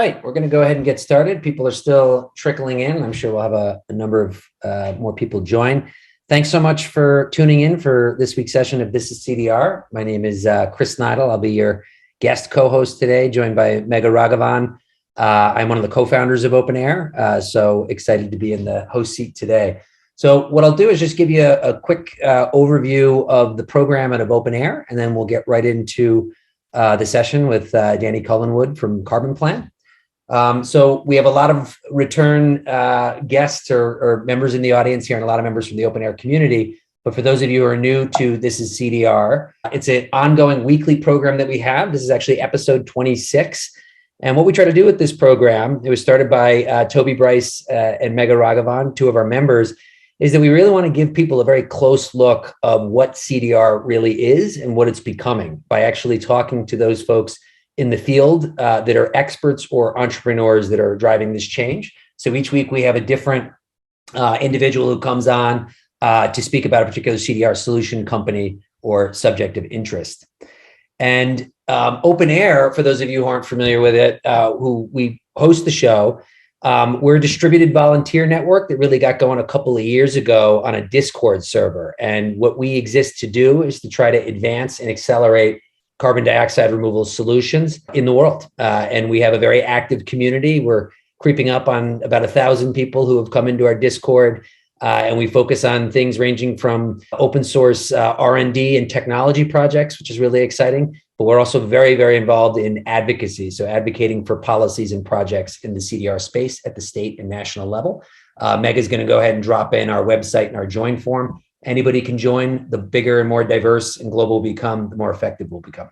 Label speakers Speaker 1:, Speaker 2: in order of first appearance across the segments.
Speaker 1: right, we're going to go ahead and get started. People are still trickling in. I'm sure we'll have a number of more people join. Thanks so much for tuning in for this week's session of This Is CDR. My name is Chris Neidl. I'll be your guest co-host today, joined by Megha Raghavan. I'm one of the co-founders of OpenAir, so excited to be in the host seat today. So what I'll do is just give you a quick overview of the program out of OpenAir, and then we'll get right into the session with Danny Cullenward from CarbonPlan. So we have a lot of return guests or members in the audience here, and a lot of members from the OpenAir community. But for those of you who are new to This Is CDR, it's an ongoing weekly program that we have. This is actually episode 26. And what we try to do with this program, it was started by Toby Bryce and Megha Raghavan, two of our members, is that we really want to give people a very close look of what CDR really is and what it's becoming by actually talking to those folks in the field that are experts or entrepreneurs that are driving this change. So each week we have a different individual who comes on to speak about a particular CDR solution company or subject of interest. And OpenAir, for those of you who aren't familiar with it, who we host the show, we're a distributed volunteer network that really got going a couple of years ago on a Discord server. And what we exist to do is to try to advance and accelerate carbon dioxide removal solutions in the world. And we have a very active community. We're creeping up on about 1,000 people who have come into our Discord. And we focus on things ranging from open source R&D and technology projects, which is really exciting. But we're also very, very involved in advocacy. So advocating for policies and projects in the CDR space at the state and national level. Megha is going to go ahead and drop in our website and our join form. Anybody can join. The bigger and more diverse and global we become, the more effective we'll become.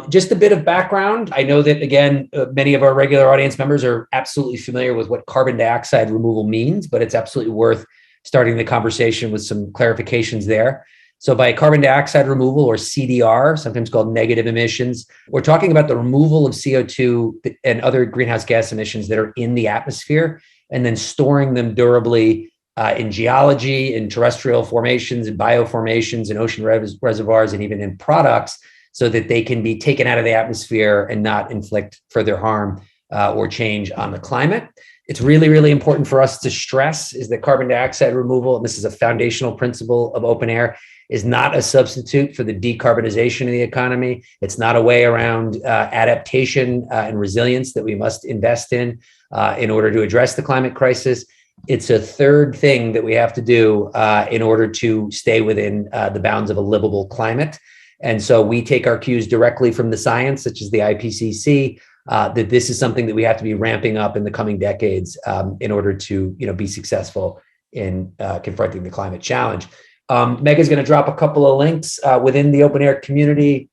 Speaker 1: Just a bit of background. I know that, again, many of our regular audience members are absolutely familiar with what carbon dioxide removal means, but it's absolutely worth starting the conversation with some clarifications there. So by carbon dioxide removal, or CDR, sometimes called negative emissions, we're talking about the removal of CO2 and other greenhouse gas emissions that are in the atmosphere and then storing them durably in geology, in terrestrial formations, in bioformations, in ocean reservoirs, and even in products, so that they can be taken out of the atmosphere and not inflict further harm or change on the climate. It's really, really important for us to stress is that carbon dioxide removal, and this is a foundational principle of OpenAir, is not a substitute for the decarbonization of the economy. It's not a way around adaptation and resilience that we must invest in order to address the climate crisis. It's a third thing that we have to do in order to stay within the bounds of a livable climate. And so we take our cues directly from the science, such as the IPCC, that this is something that we have to be ramping up in the coming decades in order to be successful in confronting the climate challenge. Megha is going to drop a couple of links within the OpenAir community.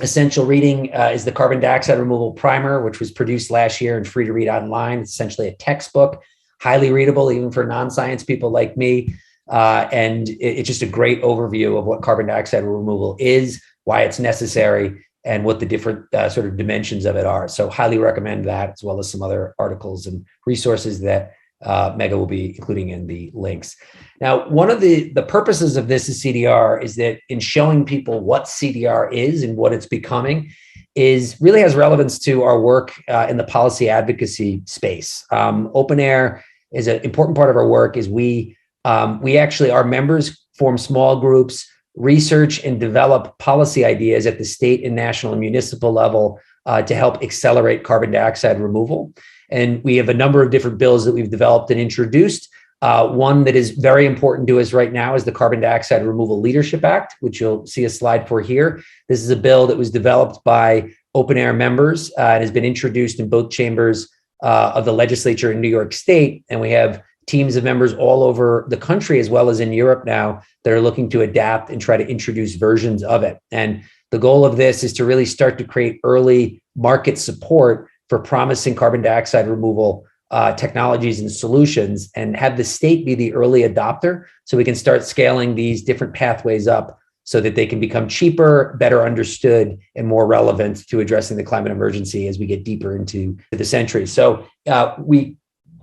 Speaker 1: Essential reading is the Carbon Dioxide Removal Primer, which was produced last year and free to read online. It's essentially a textbook, highly readable, even for non-science people like me. And it's just a great overview of what carbon dioxide removal is, why it's necessary, and what the different sort of dimensions of it are. So highly recommend that, as well as some other articles and resources that Megha will be including in the links. Now, one of the purposes of This Is CDR is that in showing people what CDR is and what it's becoming really has relevance to our work in the policy advocacy space. OpenAir is an important part of our work. Is we actually, our members form small groups, research and develop policy ideas at the state and national and municipal level to help accelerate carbon dioxide removal. And we have a number of different bills that we've developed and introduced. One that is very important to us right now is the Carbon Dioxide Removal Leadership Act, which you'll see a slide for here. This is a bill that was developed by OpenAir members and has been introduced in both chambers of the legislature in New York State. And we have teams of members all over the country, as well as in Europe now, that are looking to adapt and try to introduce versions of it. And the goal of this is to really start to create early market support for promising carbon dioxide removal technologies and solutions, and have the state be the early adopter so we can start scaling these different pathways up so that they can become cheaper, better understood, and more relevant to addressing the climate emergency as we get deeper into the century. So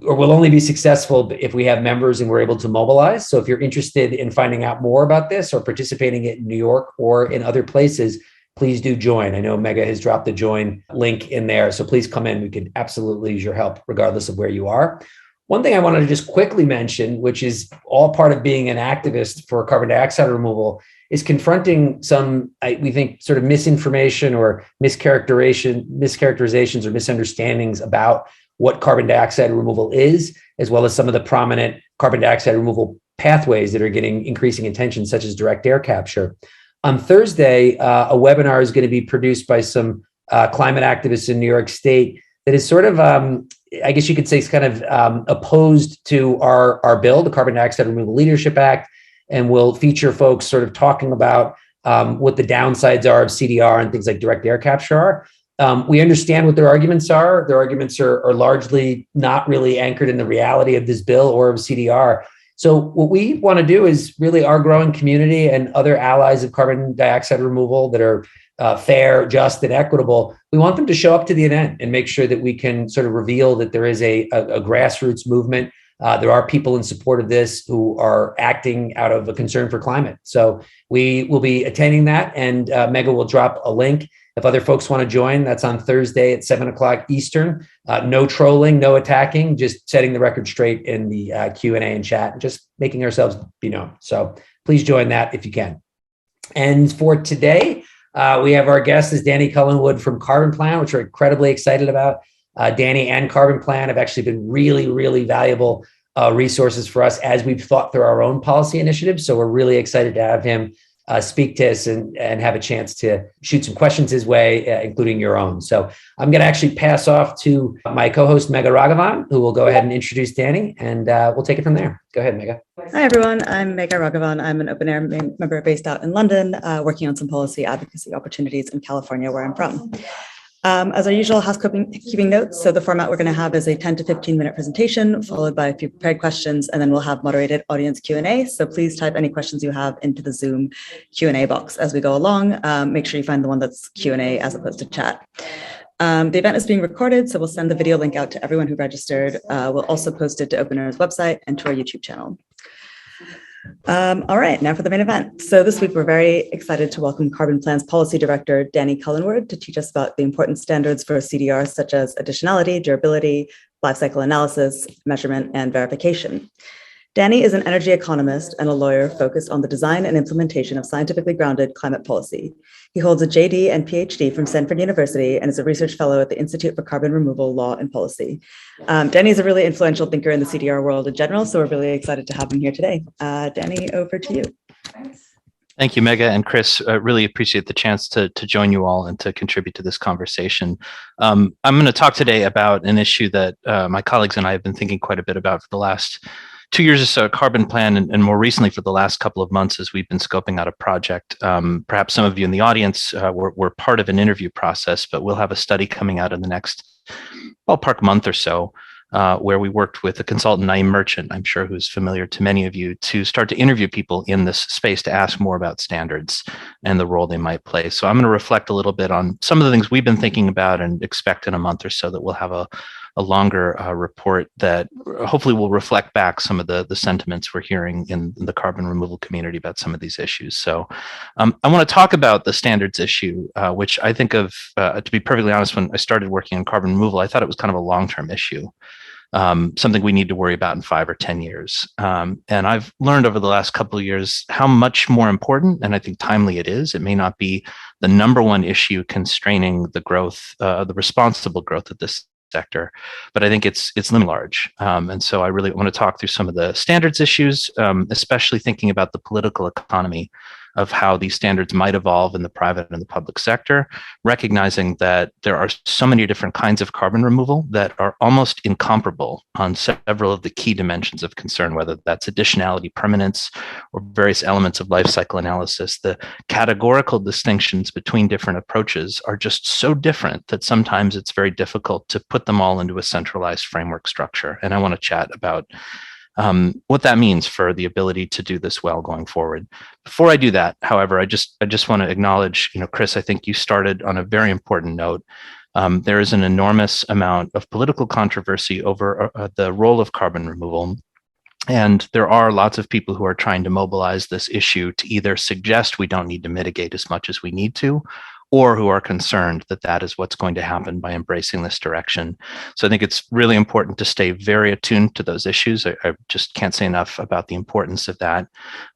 Speaker 1: we'll only be successful if we have members and we're able to mobilize. So if you're interested in finding out more about this or participating in New York or in other places, please do join. I know Megha has dropped the join link in there, so please come in. We could absolutely use your help regardless of where you are. One thing I wanted to just quickly mention, which is all part of being an activist for carbon dioxide removal, is confronting some, we think, sort of misinformation or mischaracterizations or misunderstandings about what carbon dioxide removal is, as well as some of the prominent carbon dioxide removal pathways that are getting increasing attention, such as direct air capture. On Thursday, a webinar is going to be produced by some climate activists in New York State that is sort of, I guess you could say, it's kind of opposed to our bill, the Carbon Dioxide Removal Leadership Act, and will feature folks sort of talking about what the downsides are of CDR and things like direct air capture are. We understand what their arguments are. Their arguments are largely not really anchored in the reality of this bill or of CDR. So what we want to do is really our growing community and other allies of carbon dioxide removal that are fair, just, and equitable, we want them to show up to the event and make sure that we can sort of reveal that there is a grassroots movement. There are people in support of this who are acting out of a concern for climate. So we will be attending that, and Megha will drop a link. If other folks want to join, that's on Thursday at 7:00 Eastern. No trolling, no attacking, just setting the record straight in the Q&A and chat, and just making ourselves be known. So please join that if you can. And for today, we have our guest is Danny Cullenward from CarbonPlan, which we're incredibly excited about. Danny and CarbonPlan have actually been really, really valuable resources for us as we've thought through our own policy initiatives. So we're really excited to have him speak to us and have a chance to shoot some questions his way, including your own. So I'm going to actually pass off to my co-host, Megha Raghavan, who will go ahead and introduce Danny, and we'll take it from there. Go ahead, Megha.
Speaker 2: Hi, everyone. I'm Megha Raghavan. I'm an OpenAir member based out in London, working on some policy advocacy opportunities in California, where I'm from. As our usual housekeeping notes, so the format we're going to have is a 10 to 15 minute presentation, followed by a few prepared questions, and then we'll have moderated audience Q&A. So please type any questions you have into the Zoom Q&A box as we go along. Make sure you find the one that's Q&A as opposed to chat. The event is being recorded, so we'll send the video link out to everyone who registered. We'll also post it to OpenAir's website and to our YouTube channel. All right, now for the main event. So this week, we're very excited to welcome CarbonPlan's Policy Director, Danny Cullenward, to teach us about the important standards for CDR, such as additionality, durability, life cycle analysis, measurement, and verification. Danny is an energy economist and a lawyer focused on the design and implementation of scientifically grounded climate policy. He holds a JD and PhD from Stanford University and is a research fellow at the Institute for Carbon Removal Law and Policy. Danny is a really influential thinker in the CDR world in general, so we're really excited to have him here today. Danny, over to you.
Speaker 3: Thank you, Megha and Chris. I really appreciate the chance to join you all and to contribute to this conversation. I'm going to talk today about an issue that my colleagues and I have been thinking quite a bit about for the last 2 years or so at CarbonPlan, and more recently for the last couple of months as we've been scoping out a project. Perhaps some of you in the audience were part of an interview process, but we'll have a study coming out in the next ballpark month or so, where we worked with a consultant, Naeem Merchant, I'm sure who's familiar to many of you, to start to interview people in this space to ask more about standards and the role they might play. So I'm going to reflect a little bit on some of the things we've been thinking about and expect in a month or so that we'll have a longer report that hopefully will reflect back some of the sentiments we're hearing in the carbon removal community about some of these issues. So I want to talk about the standards issue, which I think of, to be perfectly honest, when I started working on carbon removal, I thought it was kind of a long-term issue. Something we need to worry about in 5 or 10 years. And I've learned over the last couple of years how much more important, and I think timely it is. It may not be the number one issue constraining the growth, the responsible growth of this sector, but I think it's looming large. And so I really want to talk through some of the standards issues, especially thinking about the political economy of how these standards might evolve in the private and the public sector, recognizing that there are so many different kinds of carbon removal that are almost incomparable on several of the key dimensions of concern, whether that's additionality, permanence, or various elements of life cycle analysis. The categorical distinctions between different approaches are just so different that sometimes it's very difficult to put them all into a centralized framework structure. And I want to chat about what that means for the ability to do this well going forward. Before I do that, however, I just want to acknowledge, Chris, I think you started on a very important note. There is an enormous amount of political controversy over the role of carbon removal. And there are lots of people who are trying to mobilize this issue to either suggest we don't need to mitigate as much as we need to, or who are concerned that that is what's going to happen by embracing this direction. So I think it's really important to stay very attuned to those issues. I just can't say enough about the importance of that.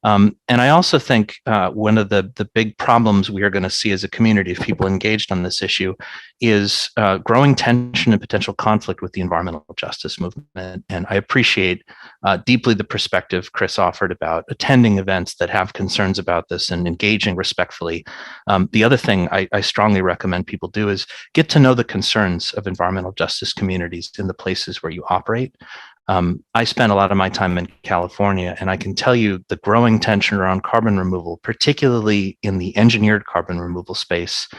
Speaker 3: And I also think one of the big problems we are going to see as a community of people engaged on this issue is growing tension and potential conflict with the environmental justice movement. And I appreciate deeply the perspective Chris offered about attending events that have concerns about this and engaging respectfully. The other thing I strongly recommend people do is get to know the concerns of environmental justice communities in the places where you operate. I spent a lot of my time in California, and I can tell you the growing tension around carbon removal, particularly in the engineered carbon removal space,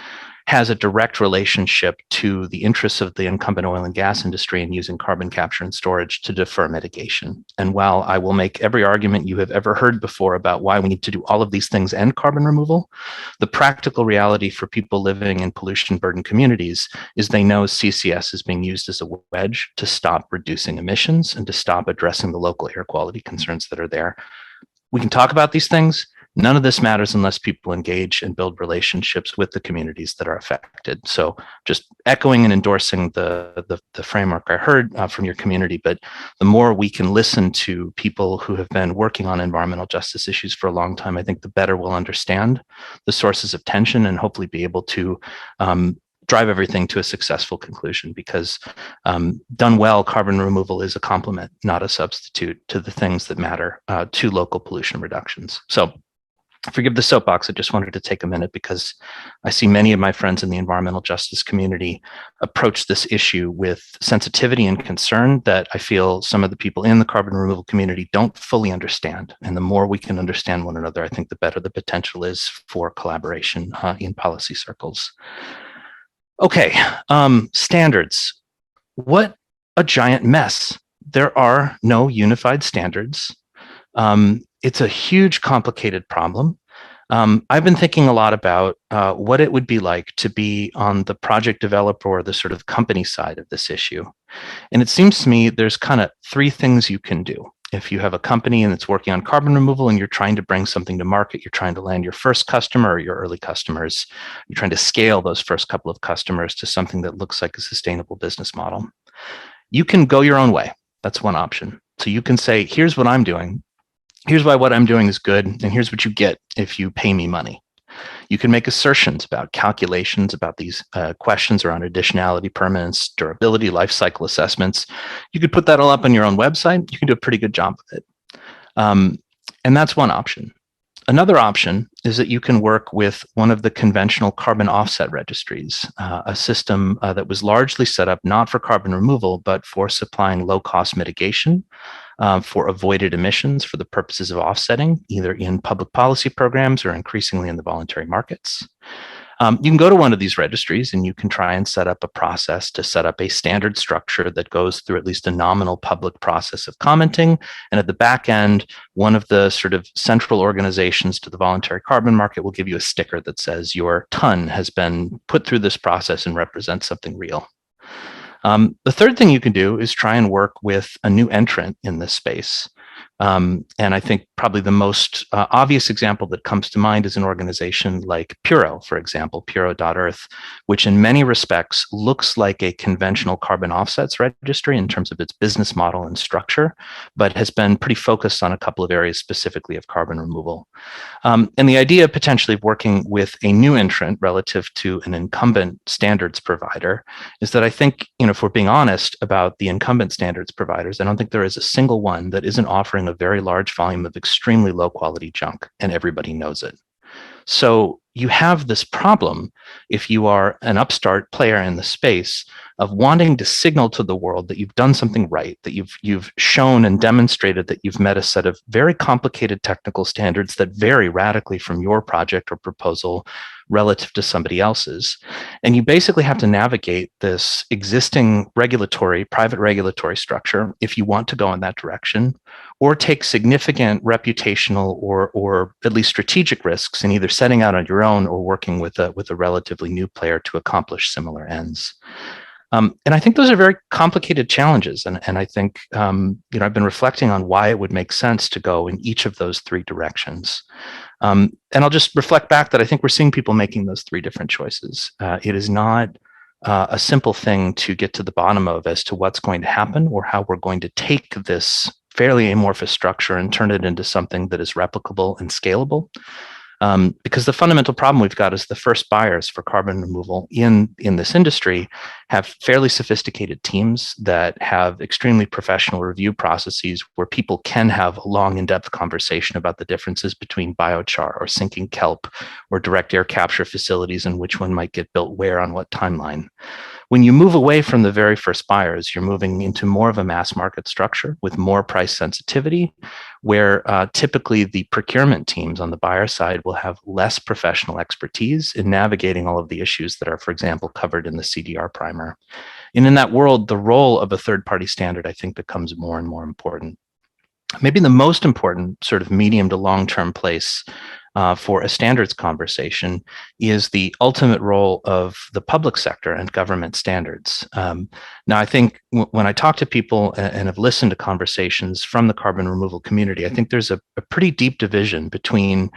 Speaker 3: has a direct relationship to the interests of the incumbent oil and gas industry in using carbon capture and storage to defer mitigation. And while I will make every argument you have ever heard before about why we need to do all of these things and carbon removal, the practical reality for people living in pollution-burdened communities is they know CCS is being used as a wedge to stop reducing emissions and to stop addressing the local air quality concerns that are there. We can talk about these things. None of this matters unless people engage and build relationships with the communities that are affected. So just echoing and endorsing the framework I heard from your community, but the more we can listen to people who have been working on environmental justice issues for a long time, I think the better we'll understand the sources of tension and hopefully be able to drive everything to a successful conclusion, because done well, carbon removal is a complement, not a substitute to the things that matter to local pollution reductions. So forgive the soapbox, I just wanted to take a minute because I see many of my friends in the environmental justice community approach this issue with sensitivity and concern that I feel some of the people in the carbon removal community don't fully understand. And the more we can understand one another, I think the better the potential is for collaboration in policy circles. Okay, standards. What a giant mess. There are no unified standards. It's a huge, complicated problem. I've been thinking a lot about what it would be like to be on the project developer or the sort of company side of this issue. And it seems to me there's kind of three things you can do. If you have a company and it's working on carbon removal and you're trying to bring something to market, you're trying to land your first customer or your early customers, you're trying to scale those first couple of customers to something that looks like a sustainable business model. You can go your own way. That's one option. So you can say, here's what I'm doing. Here's why what I'm doing is good, and here's what you get if you pay me money. You can make assertions about calculations about these questions around additionality, permanence, durability, life cycle assessments. You could put that all up on your own website. You can do a pretty good job of it. And that's one option. Another option is that you can work with one of the conventional carbon offset registries, a system that was largely set up not for carbon removal, but for supplying low-cost mitigation for avoided emissions for the purposes of offsetting, either in public policy programs or increasingly in the voluntary markets. You can go to one of these registries and you can try and set up a process to set up a standard structure that goes through at least a nominal public process of commenting. And at the back end, one of the sort of central organizations to the voluntary carbon market will give you a sticker that says your ton has been put through this process and represents something real. The third thing you can do is try and work with a new entrant in this space. And I think probably the most obvious example that comes to mind is an organization like Puro, for example, Puro.earth, which in many respects looks like a conventional carbon offsets registry in terms of its business model and structure, but has been pretty focused on a couple of areas specifically of carbon removal. And the idea potentially of working with a new entrant relative to an incumbent standards provider is that I think, if we're being honest about the incumbent standards providers, I don't think there is a single one that isn't offering a very large volume of extremely low quality junk, and everybody knows it. So you have this problem if you are an upstart player in the space of wanting to signal to the world that you've done something right, that you've shown and demonstrated that you've met a set of very complicated technical standards that vary radically from your project or proposal relative to somebody else's. And you basically have to navigate this existing private regulatory structure if you want to go in that direction, or take significant reputational or at least strategic risks in either setting out on your own or working with a relatively new player to accomplish similar ends. And I think those are very complicated challenges. And I think, I've been reflecting on why it would make sense to go in each of those three directions. And I'll just reflect back that I think we're seeing people making those three different choices. It is not a simple thing to get to the bottom of as to what's going to happen or how we're going to take this fairly amorphous structure and turn it into something that is replicable and scalable. Because the fundamental problem we've got is the first buyers for carbon removal in this industry have fairly sophisticated teams that have extremely professional review processes where people can have a long, in-depth conversation about the differences between biochar or sinking kelp or direct air capture facilities and which one might get built where on what timeline. When you move away from the very first buyers, you're moving into more of a mass market structure with more price sensitivity, where typically the procurement teams on the buyer side will have less professional expertise in navigating all of the issues that are, for example, covered in the CDR primer. And in that world, the role of a third-party standard, I think, becomes more and more important. Maybe the most important sort of medium to long-term place for a standards conversation is the ultimate role of the public sector and government standards. Now, I think when I talk to people and have listened to conversations from the carbon removal community, I think there's a pretty deep division between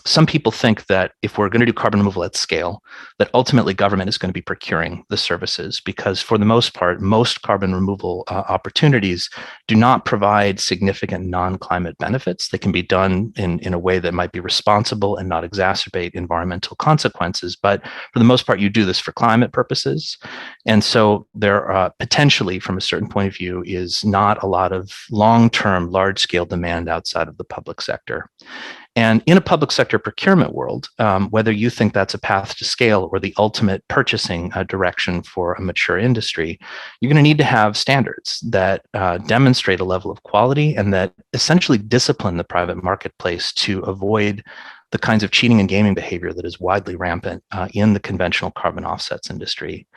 Speaker 3: some people think that if we're going to do carbon removal at scale, that ultimately government is going to be procuring the services because for the most part, most carbon removal opportunities do not provide significant non-climate benefits. They can be done in a way that might be responsible and not exacerbate environmental consequences. But for the most part, you do this for climate purposes. And so there are potentially, from a certain point of view, is not a lot of long-term, large-scale demand outside of the public sector. And in a public sector procurement world, whether you think that's a path to scale or the ultimate purchasing direction for a mature industry, you're going to need to have standards that demonstrate a level of quality and that essentially discipline the private marketplace to avoid the kinds of cheating and gaming behavior that is widely rampant in the conventional carbon offsets industry.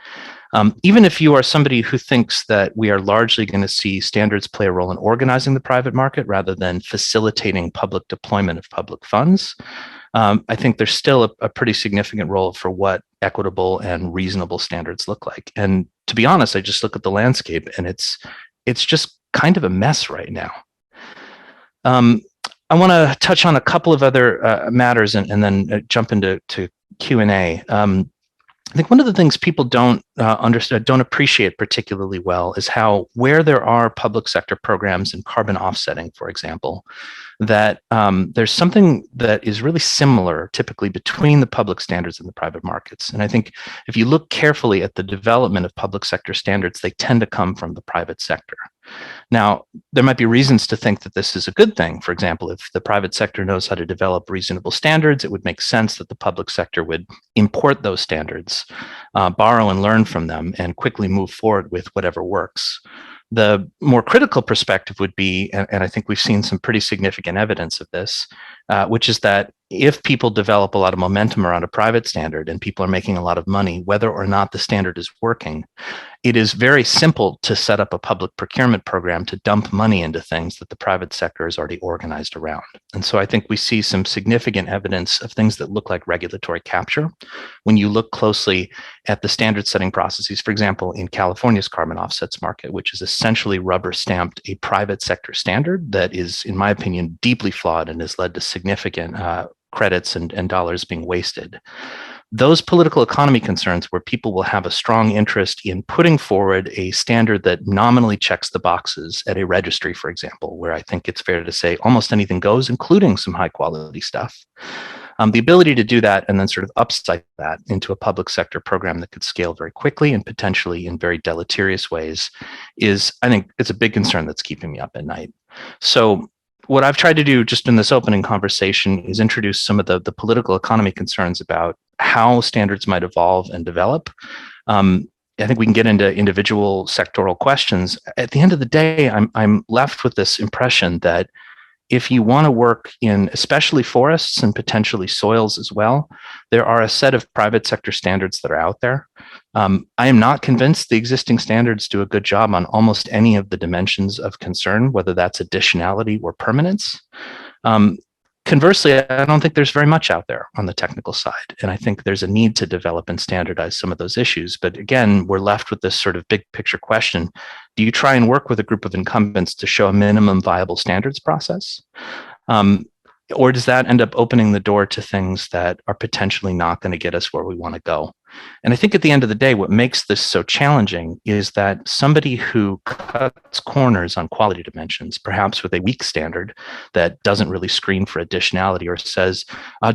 Speaker 3: Even if you are somebody who thinks that we are largely going to see standards play a role in organizing the private market rather than facilitating public deployment of public funds, I think there's still a pretty significant role for what equitable and reasonable standards look like. And to be honest, I just look at the landscape and it's just kind of a mess right now. I want to touch on a couple of other matters and then jump into Q&A. I think one of the things people don't understand, don't appreciate particularly well is how where there are public sector programs in carbon offsetting, for example, that there's something that is really similar typically between the public standards and the private markets. And I think if you look carefully at the development of public sector standards, they tend to come from the private sector. Now, there might be reasons to think that this is a good thing. For example, if the private sector knows how to develop reasonable standards, it would make sense that the public sector would import those standards, borrow and learn from them, and quickly move forward with whatever works. The more critical perspective would be, and I think we've seen some pretty significant evidence of this, which is that if people develop a lot of momentum around a private standard and people are making a lot of money, whether or not the standard is working, it is very simple to set up a public procurement program to dump money into things that the private sector is already organized around. And so I think we see some significant evidence of things that look like regulatory capture when you look closely at the standard setting processes, for example, in California's carbon offsets market, which is essentially rubber stamped a private sector standard that is, in my opinion, deeply flawed and has led to significant credits and dollars being wasted. Those political economy concerns where people will have a strong interest in putting forward a standard that nominally checks the boxes at a registry, for example, where I think it's fair to say almost anything goes, including some high quality stuff. The ability to do that and then sort of upcycle that into a public sector program that could scale very quickly and potentially in very deleterious ways is, I think, it's a big concern that's keeping me up at night. So what I've tried to do just in this opening conversation is introduce some of the political economy concerns about how standards might evolve and develop. I think we can get into individual sectoral questions. At the end of the day, I'm left with this impression that if you want to work in especially forests and potentially soils as well, there are a set of private sector standards that are out there. I am not convinced the existing standards do a good job on almost any of the dimensions of concern, whether that's additionality or permanence. Conversely, I don't think there's very much out there on the technical side. And I think there's a need to develop and standardize some of those issues. But again, we're left with this sort of big picture question. Do you try and work with a group of incumbents to show a minimum viable standards process? Or does that end up opening the door to things that are potentially not going to get us where we want to go? And I think at the end of the day, what makes this so challenging is that somebody who cuts corners on quality dimensions, perhaps with a weak standard that doesn't really screen for additionality or says,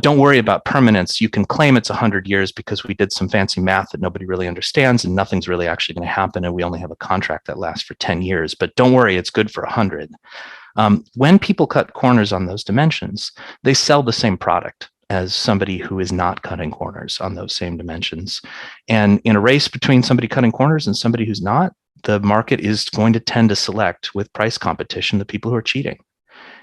Speaker 3: don't worry about permanence. You can claim it's 100 years because we did some fancy math that nobody really understands and nothing's really actually going to happen. And we only have a contract that lasts for 10 years. But don't worry, it's good for 100. When people cut corners on those dimensions, they sell the same product as somebody who is not cutting corners on those same dimensions. And in a race between somebody cutting corners and somebody who's not, the market is going to tend to select with price competition the people who are cheating.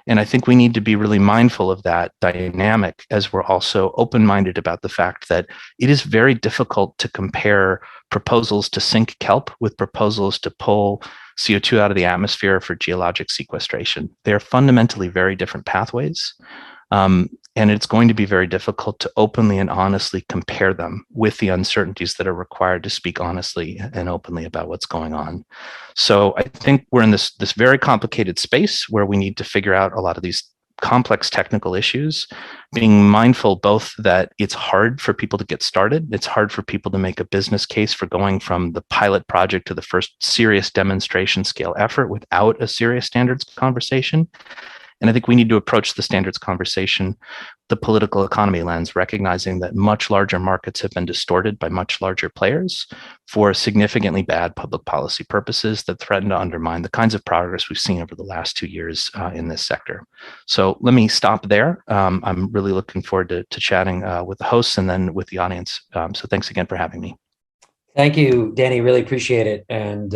Speaker 3: And I think we need to be really mindful of that dynamic as we're also open-minded about the fact that it is very difficult to compare proposals to sink kelp with proposals to pull CO2 out of the atmosphere for geologic sequestration. They are fundamentally very different pathways. And it's going to be very difficult to openly and honestly compare them with the uncertainties that are required to speak honestly and openly about what's going on. So I think we're in this very complicated space where we need to figure out a lot of these complex technical issues, being mindful both that it's hard for people to get started. It's hard for people to make a business case for going from the pilot project to the first serious demonstration scale effort without a serious standards conversation. And I think we need to approach the standards conversation, the political economy lens, recognizing that much larger markets have been distorted by much larger players for significantly bad public policy purposes that threaten to undermine the kinds of progress we've seen over the last 2 years in this sector. So let me stop there. I'm really looking forward to chatting with the hosts and then with the audience. So thanks again for having me.
Speaker 1: Thank you, Danny. Really appreciate it. And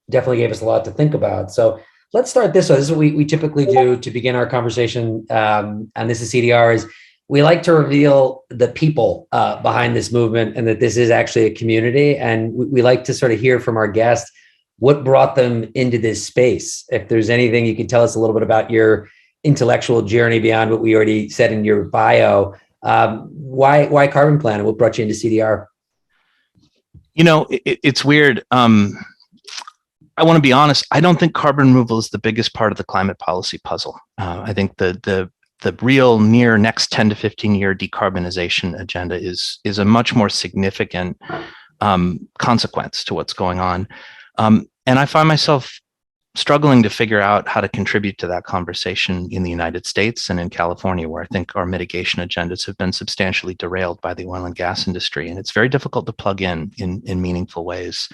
Speaker 1: definitely gave us a lot to think about. So let's start this way. This is what we typically do to begin our conversation on This Is CDR is we like to reveal the people behind this movement and that this is actually a community. And we like to sort of hear from our guests what brought them into this space. If there's anything you could tell us a little bit about your intellectual journey beyond what we already said in your bio, why CarbonPlan and what brought you into CDR?
Speaker 3: You know, it's weird. I want to be honest. I don't think carbon removal is the biggest part of the climate policy puzzle. I think the real near next 10 to 15 year decarbonization agenda is a much more significant consequence to what's going on. And I find myself struggling to figure out how to contribute to that conversation in the United States and in California, where I think our mitigation agendas have been substantially derailed by the oil and gas industry. And it's very difficult to plug in meaningful ways.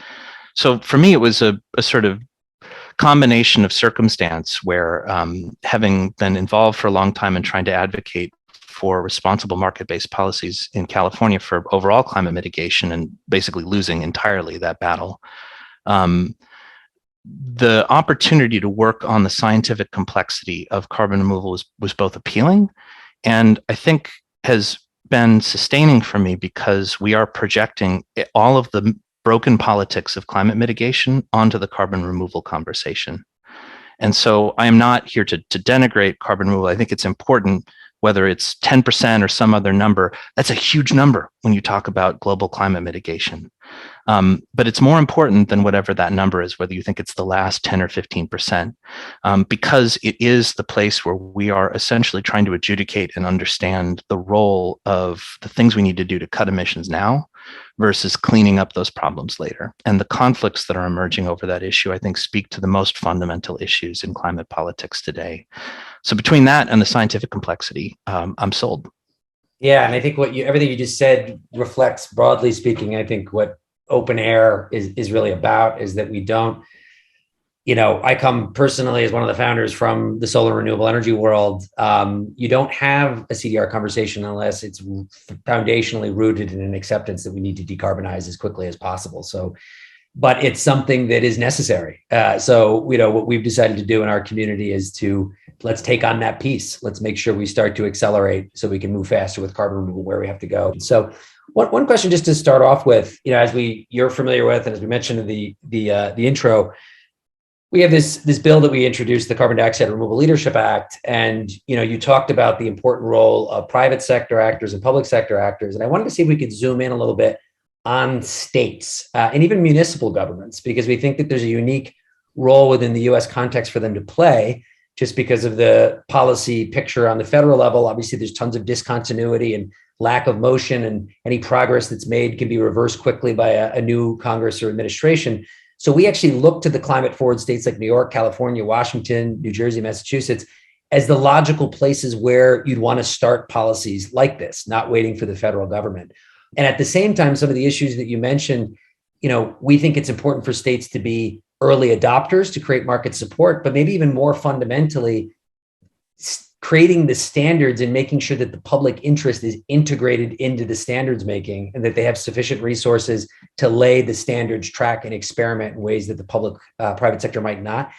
Speaker 3: So for me, it was a sort of combination of circumstance where having been involved for a long time and trying to advocate for responsible market-based policies in California for overall climate mitigation and basically losing entirely that battle, the opportunity to work on the scientific complexity of carbon removal was both appealing and I think has been sustaining for me because we are projecting all of the broken politics of climate mitigation onto the carbon removal conversation. And so I am not here to denigrate carbon removal. I think it's important, whether it's 10% or some other number. That's a huge number when you talk about global climate mitigation. But it's more important than whatever that number is, whether you think it's the last 10 or 15%, because it is the place where we are essentially trying to adjudicate and understand the role of the things we need to do to cut emissions now versus cleaning up those problems later. And the conflicts that are emerging over that issue, I think, speak to the most fundamental issues in climate politics today. So between that and the scientific complexity, I'm sold.
Speaker 1: Yeah, and I think everything you just said reflects, broadly speaking, I think what OpenAir is really about is that we don't, I come personally as one of the founders from the solar renewable energy world. You don't have a CDR conversation unless it's foundationally rooted in an acceptance that we need to decarbonize as quickly as possible. So, but it's something that is necessary. So, what we've decided to do in our community is let's take on that piece. Let's make sure we start to accelerate so we can move faster with carbon removal where we have to go. So one question just to start off with, as you're familiar with, and as we mentioned in the intro, we have this bill that we introduced, the Carbon Dioxide Removal Leadership Act, and you talked about the important role of private sector actors and public sector actors, and I wanted to see if we could zoom in a little bit on states and even municipal governments, because we think that there's a unique role within the U.S. context for them to play, just because of the policy picture on the federal level. Obviously, there's tons of discontinuity and lack of motion, and any progress that's made can be reversed quickly by a new Congress or administration. So we actually look to the climate forward states like New York, California, Washington, New Jersey, Massachusetts as the logical places where you'd want to start policies like this, not waiting for the federal government. And at the same time, some of the issues that you mentioned, we think it's important for states to be early adopters to create market support, but maybe even more fundamentally, creating the standards and making sure that the public interest is integrated into the standards making, and that they have sufficient resources to lay the standards track and experiment in ways that the public private sector might not.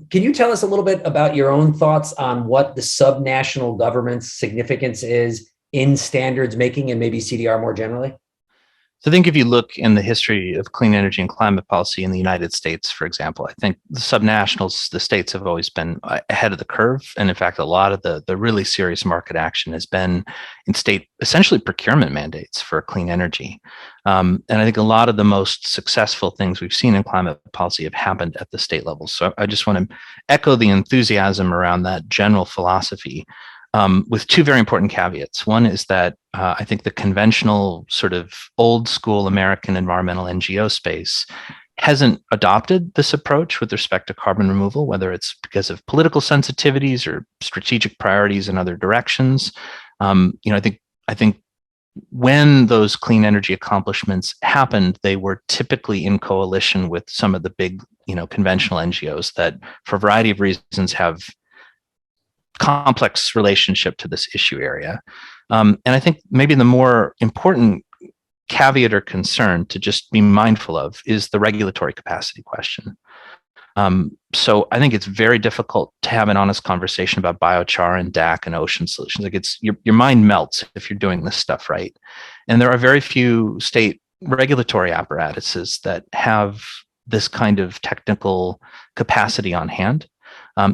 Speaker 1: Can you tell us a little bit about your own thoughts on what the subnational government's significance is in standards making and maybe CDR more generally?
Speaker 3: So I think if you look in the history of clean energy and climate policy in the United States, for example, I think the subnationals, the states have always been ahead of the curve. And in fact, a lot of the really serious market action has been in state, essentially procurement mandates for clean energy. And I think a lot of the most successful things we've seen in climate policy have happened at the state level. So I just want to echo the enthusiasm around that general philosophy. With two very important caveats. One is that I think the conventional sort of old school American environmental NGO space hasn't adopted this approach with respect to carbon removal, whether it's because of political sensitivities or strategic priorities in other directions. I think when those clean energy accomplishments happened, they were typically in coalition with some of the big, conventional NGOs that, for a variety of reasons, have complex relationship to this issue area. And I think maybe the more important caveat or concern to just be mindful of is the regulatory capacity question. So I think it's very difficult to have an honest conversation about biochar and DAC and ocean solutions. Like your mind melts if you're doing this stuff right. And there are very few state regulatory apparatuses that have this kind of technical capacity on hand.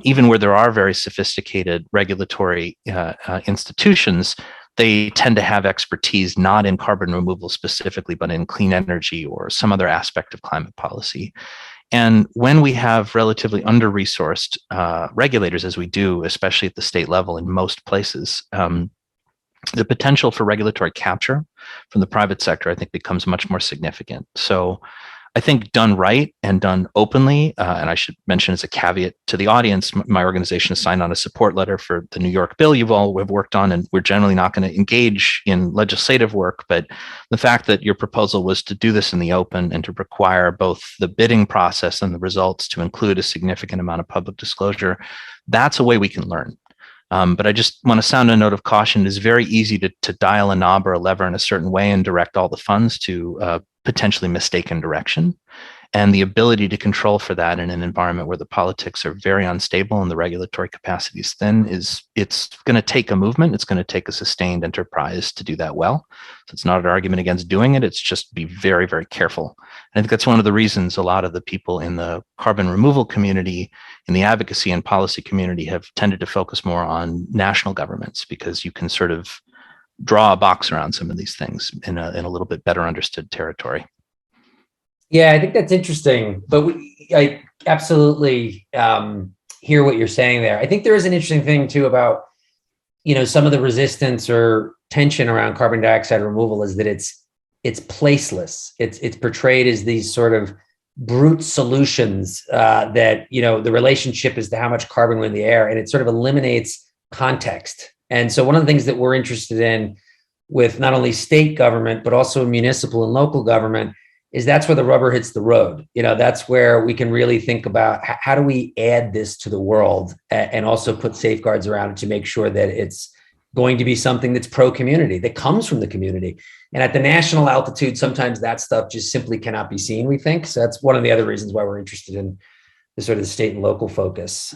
Speaker 3: Even where there are very sophisticated regulatory institutions, they tend to have expertise not in carbon removal specifically, but in clean energy or some other aspect of climate policy. And when we have relatively under-resourced regulators, as we do, especially at the state level in most places, the potential for regulatory capture from the private sector, I think, becomes much more significant. So I think done right and done openly, and I should mention as a caveat to the audience, my organization has signed on a support letter for the New York bill you all have worked on, and we're generally not going to engage in legislative work, but the fact that your proposal was to do this in the open and to require both the bidding process and the results to include a significant amount of public disclosure, that's a way we can learn. But I just want to sound a note of caution. It's very easy to dial a knob or a lever in a certain way and direct all the funds to potentially mistaken direction. And the ability to control for that in an environment where the politics are very unstable and the regulatory capacity is thin it's going to take a movement. It's going to take a sustained enterprise to do that well. So it's not an argument against doing it. It's just be very, very careful. And I think that's one of the reasons a lot of the people in the carbon removal community, in the advocacy and policy community, have tended to focus more on national governments, because you can sort of draw a box around some of these things in a little bit better understood territory.
Speaker 1: Yeah, I think that's interesting, but I absolutely hear what you're saying there. I think there is an interesting thing too about, some of the resistance or tension around carbon dioxide removal is that it's placeless. It's portrayed as these sort of brute solutions that, the relationship is to how much carbon we're in the air, and it sort of eliminates context. And so one of the things that we're interested in with not only state government, but also municipal and local government, is that's where the rubber hits the road. That's where we can really think about how do we add this to the world and also put safeguards around it to make sure that it's going to be something that's pro-community, that comes from the community. And at the national altitude, sometimes that stuff just simply cannot be seen, we think. So that's one of the other reasons why we're interested in the sort of the state and local focus.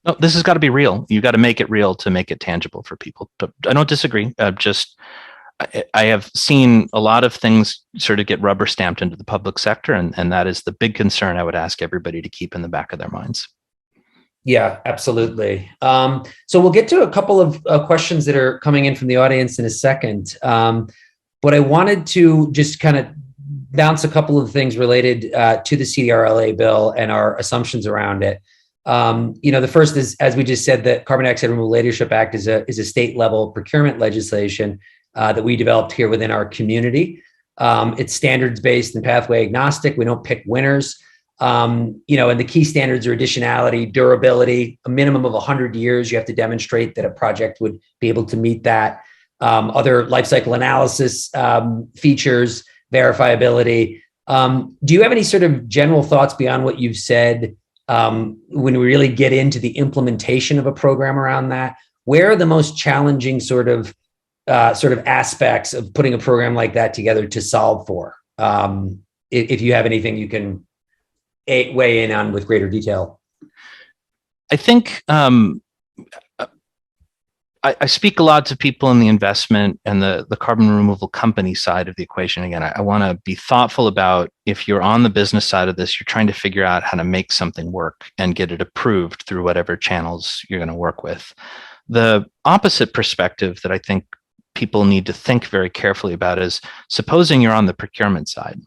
Speaker 3: No, this has got to be real. You've got to make it real to make it tangible for people. But I don't disagree. I have seen a lot of things sort of get rubber stamped into the public sector, and that is the big concern I would ask everybody to keep in the back of their minds.
Speaker 1: Yeah, absolutely. So we'll get to a couple of questions that are coming in from the audience in a second. But I wanted to just kind of bounce a couple of things related to the CDRLA bill and our assumptions around it. The first is, as we just said, the Carbon Dioxide Removal Leadership Act is a state level procurement legislation that we developed here within our community. It's standards based and pathway agnostic. We don't pick winners. And the key standards are additionality, durability, a minimum of 100 years. You have to demonstrate that a project would be able to meet that. Other life cycle analysis features, verifiability. Do you have any sort of general thoughts beyond what you've said when we really get into the implementation of a program around that? Where are the most challenging sort of aspects of putting a program like that together to solve for? If you have anything you can weigh in on with greater detail.
Speaker 3: I think I speak a lot to people in the investment and the carbon removal company side of the equation. Again, I want to be thoughtful about, if you're on the business side of this, you're trying to figure out how to make something work and get it approved through whatever channels you're going to work with. The opposite perspective that I think people need to think very carefully about is, supposing you're on the procurement side,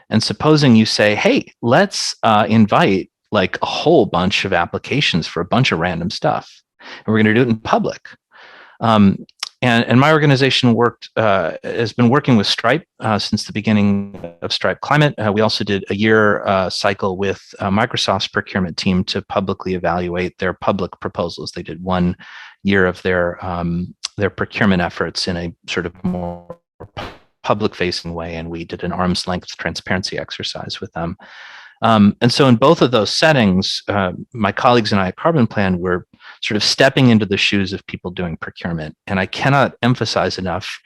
Speaker 3: and supposing you say, hey, let's invite like a whole bunch of applications for a bunch of random stuff, and we're going to do it in public. And my organization has been working with Stripe since the beginning of Stripe Climate. We also did a year cycle with Microsoft's procurement team to publicly evaluate their public proposals. They did 1 year of their procurement efforts in a sort of more public-facing way, and we did an arm's length transparency exercise with them. And so in both of those settings, my colleagues and I at CarbonPlan were sort of stepping into the shoes of people doing procurement. And I cannot emphasize enough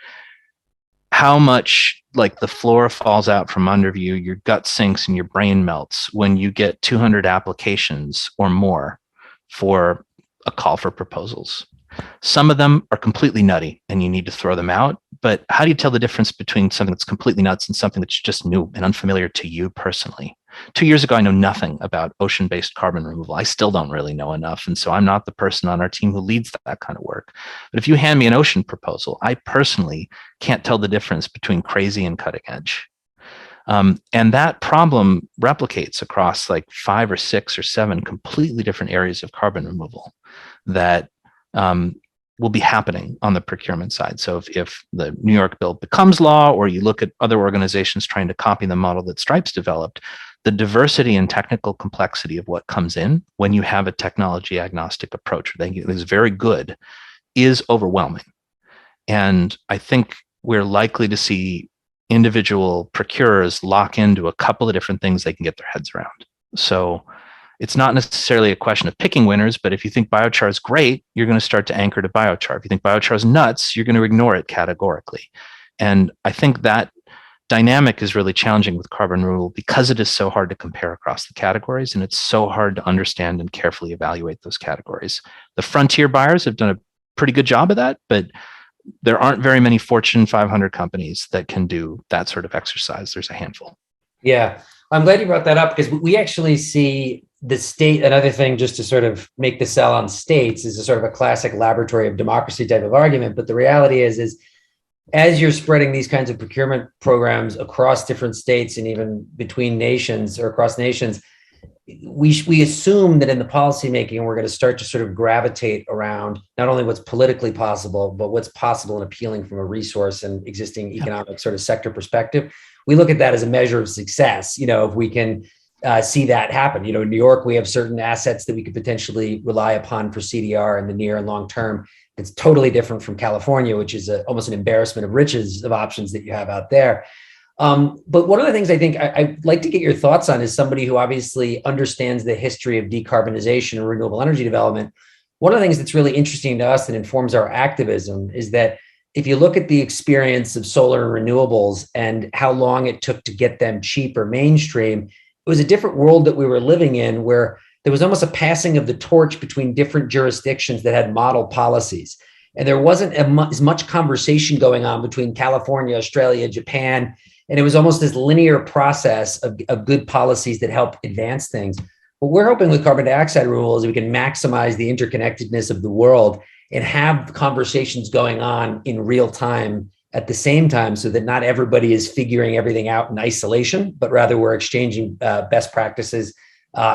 Speaker 3: how much like the floor falls out from under you, your gut sinks and your brain melts when you get 200 applications or more for a call for proposals. Some of them are completely nutty and you need to throw them out. But how do you tell the difference between something that's completely nuts and something that's just new and unfamiliar to you personally? 2 years ago, I know nothing about ocean-based carbon removal. I still don't really know enough. And so I'm not the person on our team who leads that kind of work. But if you hand me an ocean proposal, I personally can't tell the difference between crazy and cutting edge. And that problem replicates across like 5 or 6 or 7 completely different areas of carbon removal that will be happening on the procurement side. So if the New York bill becomes law, or you look at other organizations trying to copy the model that Stripe's developed, the diversity and technical complexity of what comes in when you have a technology agnostic approach, which I think is very good, is overwhelming. And I think we're likely to see individual procurers lock into a couple of different things they can get their heads around. So it's not necessarily a question of picking winners, but if you think biochar is great, you're going to start to anchor to biochar. If you think biochar is nuts, you're going to ignore it categorically. And I think that dynamic is really challenging with carbon removal because it is so hard to compare across the categories, and it's so hard to understand and carefully evaluate those categories. The frontier buyers have done a pretty good job of that, but there aren't very many Fortune 500 companies that can do that sort of exercise. There's a handful.
Speaker 1: Yeah, I'm glad you brought that up, because we actually see the state, another thing just to sort of make the sell on states, is a sort of a classic laboratory of democracy type of argument. But the reality is as you're spreading these kinds of procurement programs across different states and even between nations or across nations, we assume that in the policymaking, we're going to start to sort of gravitate around not only what's politically possible, but what's possible and appealing from a resource and existing economic sort of sector perspective. We look at that as a measure of success. If we can see that happen. In New York, we have certain assets that we could potentially rely upon for CDR in the near and long term. It's totally different from California, which is almost an embarrassment of riches of options that you have out there. But one of the things I think I'd like to get your thoughts on, is somebody who obviously understands the history of decarbonization and renewable energy development. One of the things that's really interesting to us and informs our activism is that if you look at the experience of solar and renewables and how long it took to get them cheap or mainstream, it was a different world that we were living in, where there was almost a passing of the torch between different jurisdictions that had model policies. And there wasn't as much conversation going on between California, Australia, Japan. And it was almost this linear process of good policies that help advance things. What we're hoping with carbon dioxide removal is we can maximize the interconnectedness of the world and have conversations going on in real time at the same time, so that not everybody is figuring everything out in isolation, but rather we're exchanging best practices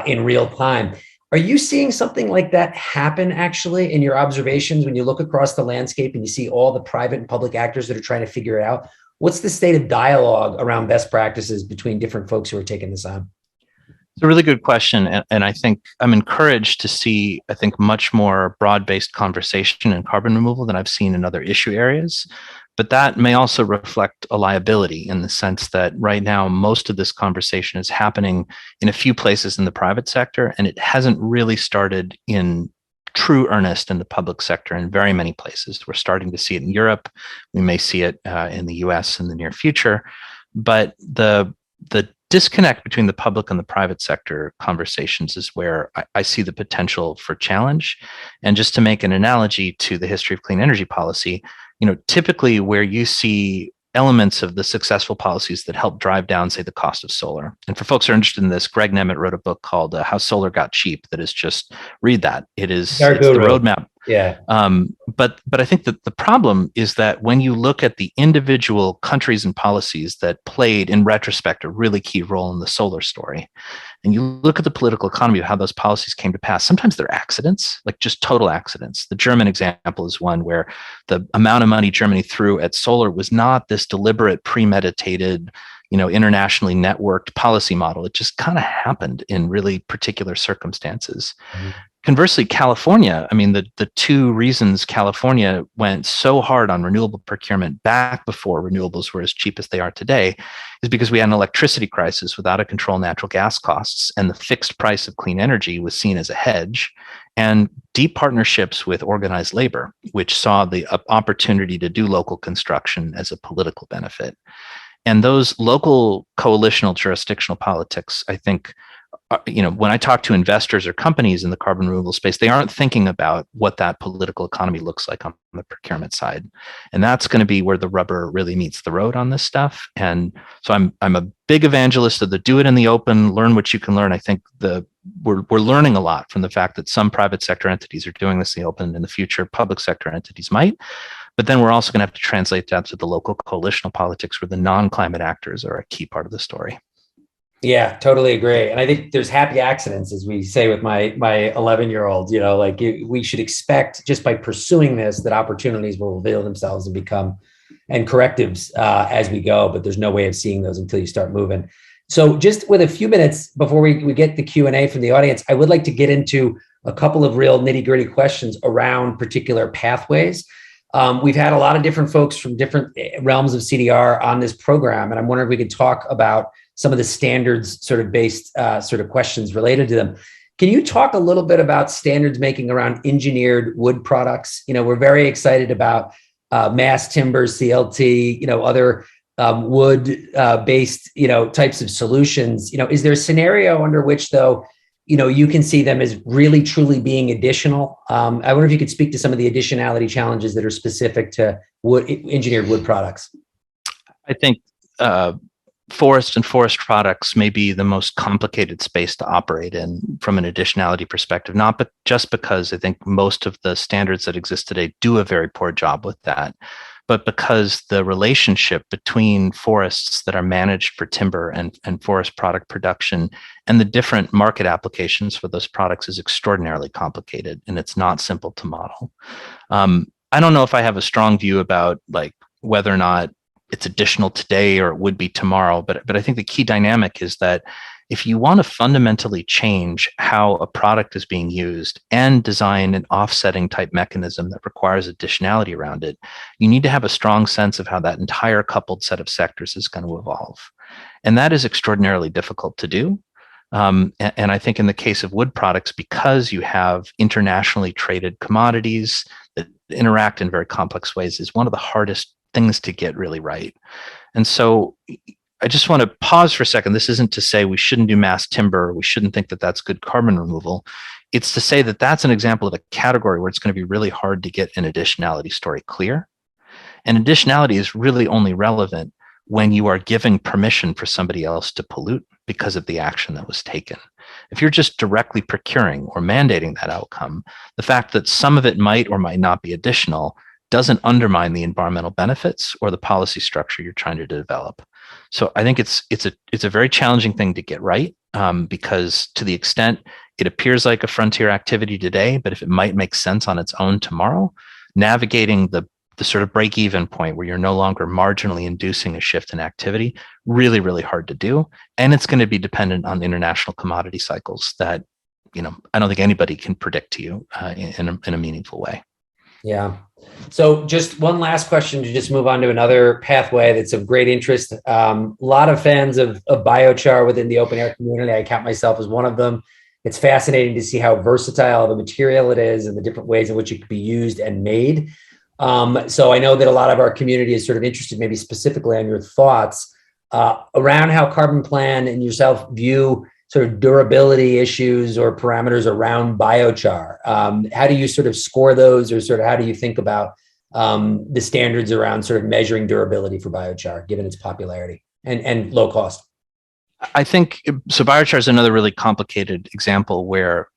Speaker 1: in real time. Are you seeing something like that happen actually in your observations when you look across the landscape and you see all the private and public actors that are trying to figure it out? What's the state of dialogue around best practices between different folks who are taking this on?
Speaker 3: It's a really good question. And I think I'm encouraged to see, I think, much more broad-based conversation in carbon removal than I've seen in other issue areas. But that may also reflect a liability in the sense that right now, most of this conversation is happening in a few places in the private sector, and it hasn't really started in true earnest in the public sector in very many places. We're starting to see it in Europe. We may see it in the US in the near future. But the disconnect between the public and the private sector conversations is where I see the potential for challenge. And just to make an analogy to the history of clean energy policy, typically where you see elements of the successful policies that help drive down, say, the cost of solar. And for folks who are interested in this, Greg Nemeth wrote a book called How Solar Got Cheap. That is just read that. It's the roadmap.
Speaker 1: Yeah.
Speaker 3: But I think that the problem is that when you look at the individual countries and policies that played in retrospect a really key role in the solar story, and you look at the political economy of how those policies came to pass, sometimes they're accidents, like just total accidents. The German example is one where the amount of money Germany threw at solar was not this deliberate, premeditated, internationally networked policy model. It just kind of happened in really particular circumstances. Mm-hmm. Conversely, California, the two reasons California went so hard on renewable procurement back before renewables were as cheap as they are today is because we had an electricity crisis without a control of natural gas costs, and the fixed price of clean energy was seen as a hedge, and deep partnerships with organized labor, which saw the opportunity to do local construction as a political benefit. And those local coalitional jurisdictional politics, I think, when I talk to investors or companies in the carbon removal space, they aren't thinking about what that political economy looks like on the procurement side. And that's going to be where the rubber really meets the road on this stuff. And so I'm a big evangelist of the do it in the open, learn what you can learn. I think we're learning a lot from the fact that some private sector entities are doing this in the open. In the future, public sector entities might. But then we're also going to have to translate that to the local coalitional politics where the non-climate actors are a key part of the story.
Speaker 1: Yeah, totally agree. And I think there's happy accidents, as we say with my 11-year-old, we should expect just by pursuing this that opportunities will reveal themselves and become and correctives as we go. But there's no way of seeing those until you start moving. So just with a few minutes before we get the Q&A from the audience, I would like to get into a couple of real nitty-gritty questions around particular pathways. We've had a lot of different folks from different realms of CDR on this program, and I'm wondering if we could talk about some of the standards sort of based sort of questions related to them. Can you talk a little bit about standards making around engineered wood products? We're very excited about mass timbers, CLT, other wood based, types of solutions. Is there a scenario under which, though, you can see them as really truly being additional? I wonder if you could speak to some of the additionality challenges that are specific to engineered wood products.
Speaker 3: I think forest and forest products may be the most complicated space to operate in from an additionality perspective, not just because I think most of the standards that exist today do a very poor job with that, but because the relationship between forests that are managed for timber and forest product production and the different market applications for those products is extraordinarily complicated, and it's not simple to model. I don't know if I have a strong view about whether or not it's additional today or it would be tomorrow, but I think the key dynamic is that if you want to fundamentally change how a product is being used and design an offsetting type mechanism that requires additionality around it, you need to have a strong sense of how that entire coupled set of sectors is going to evolve. And that is extraordinarily difficult to do. And I think in the case of wood products, because you have internationally traded commodities that interact in very complex ways, is one of the hardest things to get really right. And so I just want to pause for a second. This isn't to say we shouldn't do mass timber. We shouldn't think that that's good carbon removal. It's to say that that's an example of a category where it's going to be really hard to get an additionality story clear. And additionality is really only relevant when you are giving permission for somebody else to pollute because of the action that was taken. If you're just directly procuring or mandating that outcome, the fact that some of it might or might not be additional doesn't undermine the environmental benefits or the policy structure you're trying to develop. So I think it's a very challenging thing to get right, because to the extent it appears like a frontier activity today, but if it might make sense on its own tomorrow, navigating the sort of break-even point where you're no longer marginally inducing a shift in activity, really, really hard to do. And it's going to be dependent on international commodity cycles that, I don't think anybody can predict to you in a meaningful way.
Speaker 1: Yeah. So just one last question to just move on to another pathway that's of great interest. A lot of fans of biochar within the OpenAir community. I count myself as one of them. It's fascinating to see how versatile the material it is and the different ways in which it could be used and made. So I know that a lot of our community is sort of interested maybe specifically on your thoughts around how CarbonPlan and yourself view sort of durability issues or parameters around biochar. How do you sort of score those, or sort of how do you think about the standards around sort of measuring durability for biochar, given its popularity and low cost?
Speaker 3: I think, so biochar is another really complicated example where,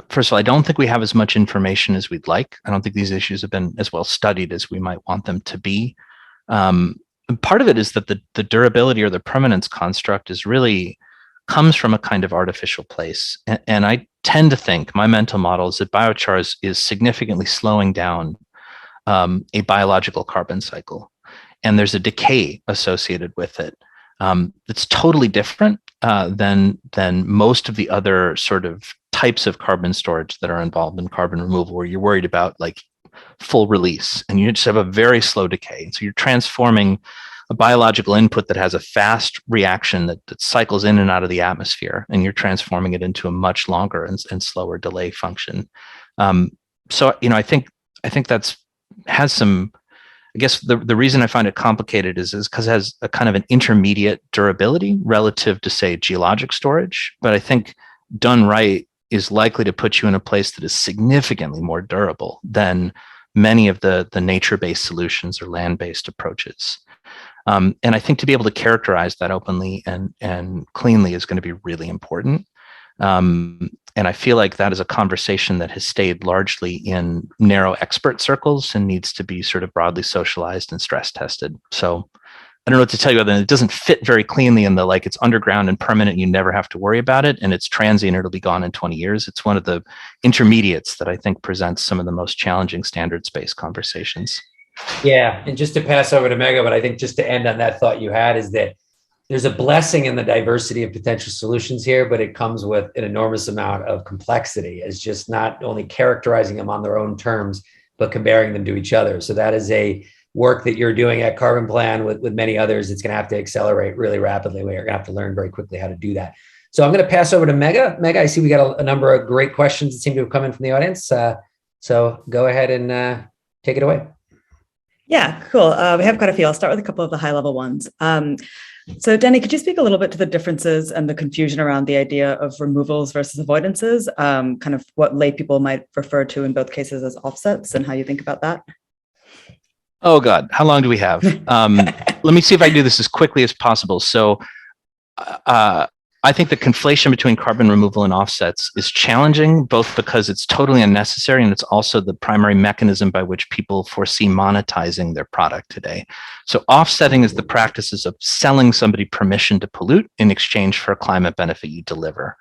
Speaker 3: first of all, I don't think we have as much information as we'd like. I don't think these issues have been as well studied as we might want them to be. Part of it is that the durability or the permanence construct comes from a kind of artificial place. And I tend to think, my mental model is that biochar is significantly slowing down a biological carbon cycle. And there's a decay associated with it. It's totally different than most of the other sort of types of carbon storage that are involved in carbon removal, where you're worried about like full release and you just have a very slow decay. So you're transforming a biological input that has a fast reaction that cycles in and out of the atmosphere, and you're transforming it into a much longer and slower delay function. So, I think that's has some, I guess the reason I find it complicated is because it has a kind of an intermediate durability relative to, say, geologic storage. But I think done right is likely to put you in a place that is significantly more durable than many of the nature-based solutions or land-based approaches. And I think to be able to characterize that openly and cleanly is going to be really important. And I feel like that is a conversation that has stayed largely in narrow expert circles and needs to be sort of broadly socialized and stress tested. So I don't know what to tell you other than it doesn't fit very cleanly in the, like, it's underground and permanent, you never have to worry about it, and it's transient, it'll be gone in 20 years. It's one of the intermediates that I think presents some of the most challenging standards-based conversations.
Speaker 1: Yeah, and just to pass over to Megha, but I think just to end on that thought you had is that there's a blessing in the diversity of potential solutions here, but it comes with an enormous amount of complexity as just not only characterizing them on their own terms, but comparing them to each other. So that is a work that you're doing at CarbonPlan with many others. It's going to have to accelerate really rapidly. We're going to have to learn very quickly how to do that. So I'm going to pass over to Megha. Megha, I see we got a number of great questions that seem to have come in from the audience. So go ahead and take it away.
Speaker 2: Yeah, cool. We have quite a few. I'll start with a couple of the high level ones. So Danny, could you speak a little bit to the differences and the confusion around the idea of removals versus avoidances, kind of what lay people might refer to in both cases as offsets and how you think about that?
Speaker 3: Oh God, how long do we have? Let me see if I can do this as quickly as possible. So I think the conflation between carbon removal and offsets is challenging, both because it's totally unnecessary and it's also the primary mechanism by which people foresee monetizing their product today. So offsetting is the practices of selling somebody permission to pollute in exchange for a climate benefit you deliver.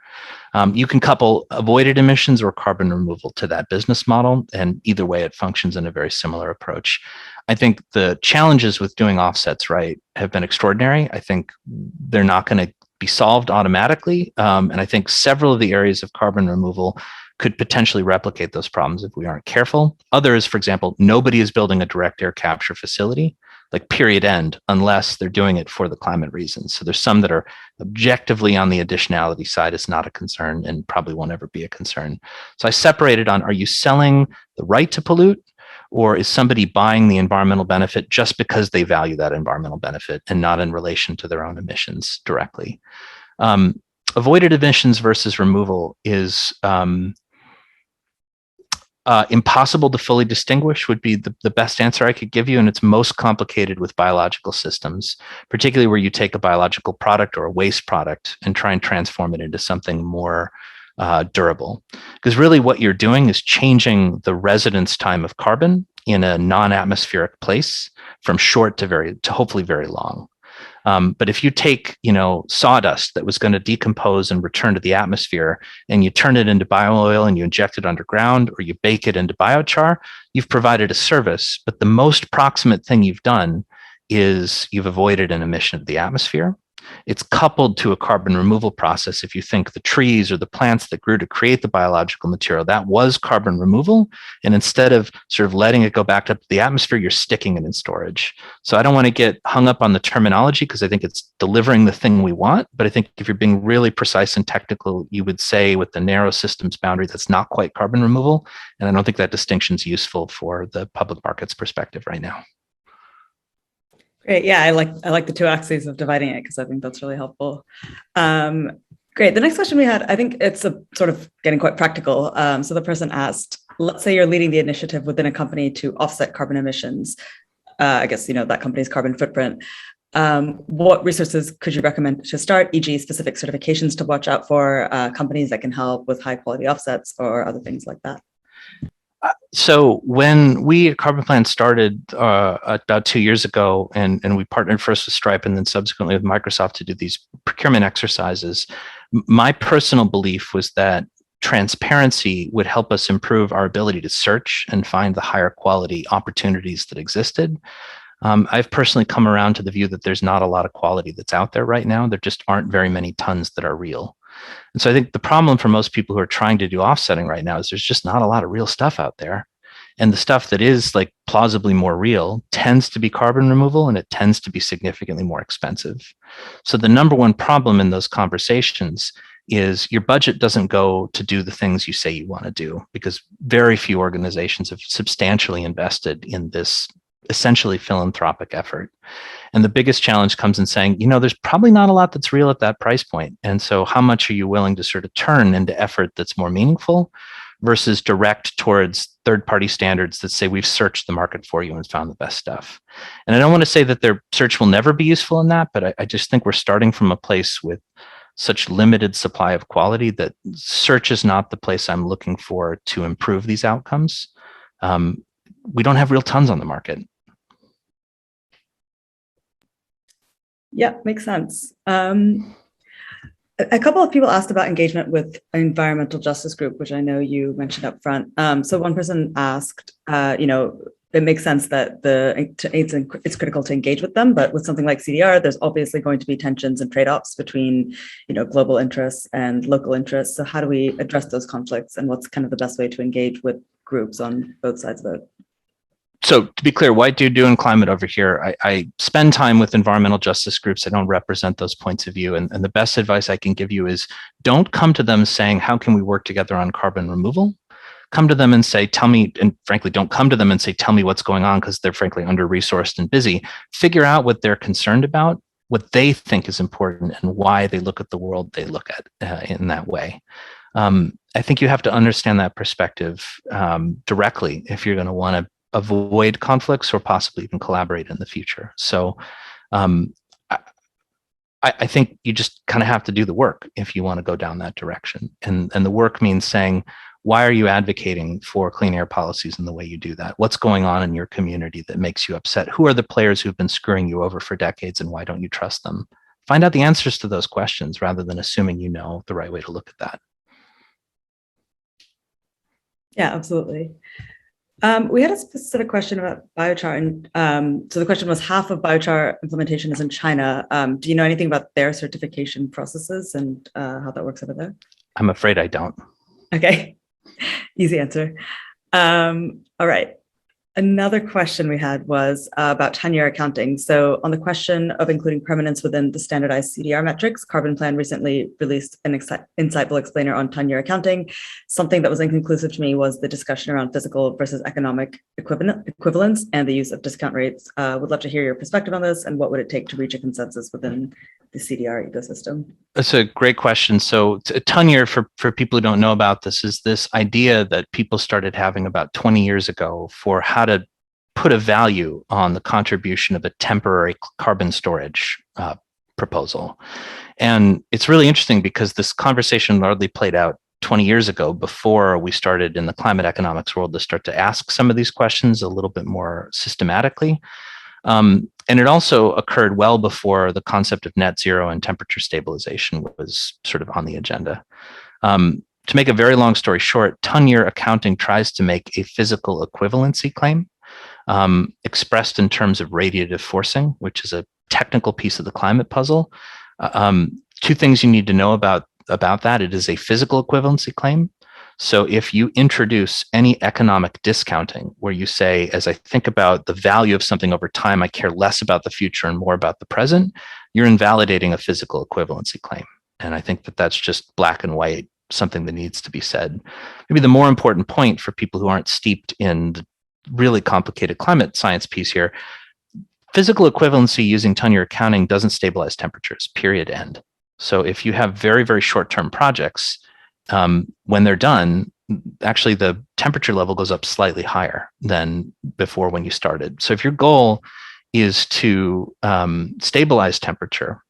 Speaker 3: You can couple avoided emissions or carbon removal to that business model, and either way it functions in a very similar approach. I think the challenges with doing offsets right have been extraordinary. I think they're not going to be solved automatically. And I think several of the areas of carbon removal could potentially replicate those problems if we aren't careful. Others, for example, nobody is building a direct air capture facility, like period end, unless they're doing it for the climate reasons. So there's some that are objectively on the additionality side is not a concern and probably won't ever be a concern. So I separated on, are you selling the right to pollute, Or is somebody buying the environmental benefit just because they value that environmental benefit and not in relation to their own emissions directly? Avoided emissions versus removal is impossible to fully distinguish would be the best answer I could give you. And it's most complicated with biological systems, particularly where you take a biological product or a waste product and try and transform it into something more durable. Because really what you're doing is changing the residence time of carbon in a non-atmospheric place from short to hopefully very long. But if you take, sawdust that was going to decompose and return to the atmosphere, and you turn it into bio-oil and you inject it underground, or you bake it into biochar, you've provided a service. But the most proximate thing you've done is you've avoided an emission of the atmosphere. It's coupled to a carbon removal process. If you think the trees or the plants that grew to create the biological material, that was carbon removal. And instead of sort of letting it go back up to the atmosphere, you're sticking it in storage. So I don't want to get hung up on the terminology because I think it's delivering the thing we want. But I think if you're being really precise and technical, you would say with the narrow systems boundary, that's not quite carbon removal. And I don't think that distinction is useful for the public markets perspective right now.
Speaker 2: Great. Yeah, I like the two axes of dividing it because I think that's really helpful. Great. The next question we had, I think it's a sort of getting quite practical. So the person asked, let's say you're leading the initiative within a company to offset carbon emissions. I guess, that company's carbon footprint. What resources could you recommend to start, e.g. specific certifications to watch out for, companies that can help with high quality offsets or other things like that?
Speaker 3: So when we at CarbonPlan started about 2 years ago, and we partnered first with Stripe and then subsequently with Microsoft to do these procurement exercises, my personal belief was that transparency would help us improve our ability to search and find the higher quality opportunities that existed. I've personally come around to the view that there's not a lot of quality that's out there right now. There just aren't very many tons that are real. And so I think the problem for most people who are trying to do offsetting right now is there's just not a lot of real stuff out there. And the stuff that is like plausibly more real tends to be carbon removal, and it tends to be significantly more expensive. So the number one problem in those conversations is your budget doesn't go to do the things you say you want to do, because very few organizations have substantially invested in this essentially philanthropic effort. And the biggest challenge comes in saying, there's probably not a lot that's real at that price point. And so how much are you willing to sort of turn into effort that's more meaningful versus direct towards third-party standards that say we've searched the market for you and found the best stuff? And I don't want to say that their search will never be useful in that, but I just think we're starting from a place with such limited supply of quality that search is not the place I'm looking for to improve these outcomes. We don't have real tons on the market.
Speaker 2: Yeah, makes sense. A couple of people asked about engagement with an environmental justice group, which I know you mentioned up front. So one person asked, it makes sense that it's critical to engage with them, but with something like CDR, there's obviously going to be tensions and trade-offs between, global interests and local interests. So how do we address those conflicts, and what's kind of the best way to engage with groups on both sides of it?
Speaker 3: So to be clear, White Dude Doing Climate over here, I spend time with environmental justice groups. I don't represent those points of view. And the best advice I can give you is don't come to them saying, how can we work together on carbon removal? Come to them and say, tell me, and frankly, don't come to them and say, tell me what's going on, because they're frankly under-resourced and busy. Figure out what they're concerned about, what they think is important, and why they look at the world they look at in that way. I think you have to understand that perspective directly if you're going to want to avoid conflicts or possibly even collaborate in the future. So I think you just kind of have to do the work if you want to go down that direction. And the work means saying, why are you advocating for clean air policies in the way you do that? What's going on in your community that makes you upset? Who are the players who've been screwing you over for decades, and why don't you trust them? Find out the answers to those questions rather than assuming you know the right way to look at that. Yeah,
Speaker 2: absolutely. We had a specific question about biochar, and so the question was, half of biochar implementation is in China. Do you know anything about their certification processes and how that works over there?
Speaker 3: I'm afraid I don't.
Speaker 2: Okay, easy answer. All right. Another question we had was about 10-year accounting. So on the question of including permanence within the standardized CDR metrics, CarbonPlan recently released an insightful explainer on 10-year accounting. Something that was inconclusive to me was the discussion around physical versus economic equivalence and the use of discount rates. Would love to hear your perspective on this and what would it take to reach a consensus within the CDR ecosystem?
Speaker 3: That's a great question. So a tenure, for people who don't know about this, is this idea that people started having about 20 years ago for how to put a value on the contribution of a temporary carbon storage proposal. And it's really interesting because this conversation largely played out 20 years ago before we started in the climate economics world to start to ask some of these questions a little bit more systematically. And it also occurred well before the concept of net zero and temperature stabilization was sort of on the agenda. To make a very long story short, tenure accounting tries to make a physical equivalency claim expressed in terms of radiative forcing, which is a technical piece of the climate puzzle. Two things you need to know about that. It is a physical equivalency claim. So if you introduce any economic discounting where you say, as I think about the value of something over time, I care less about the future and more about the present, you're invalidating a physical equivalency claim. And I think that that's just black and white, something that needs to be said. Maybe the more important point for people who aren't steeped in the really complicated climate science piece here, physical equivalency using tenure accounting doesn't stabilize temperatures, period, end. So if you have very, very short-term projects, when they're done, actually the temperature level goes up slightly higher than before when you started. So if your goal is to stabilize temperature